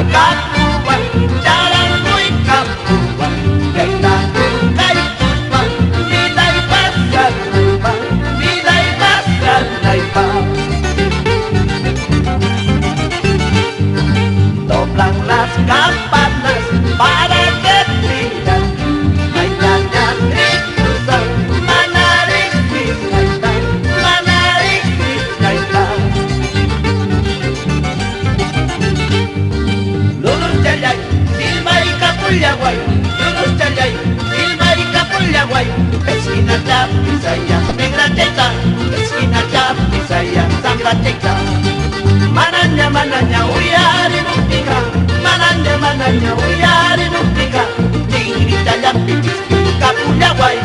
kapuan, jalan muy kapuan, kita kai pupa, bidai pasar pupa, bidai pasar naipa. Doblang las campanas para que brindan, bailanya ritusan, manarik bisaitan, manarik bisaitan. Lulus jayay, silmay kapulyaway, lulus jayay, silmay kapulyaway, esquina ya Bisaya, negra checa, esquina ya Bisaya, samba checa. Mananya uyari nuktika, mananya uyari nuktika, tinggi jayam pipis kapulyaway.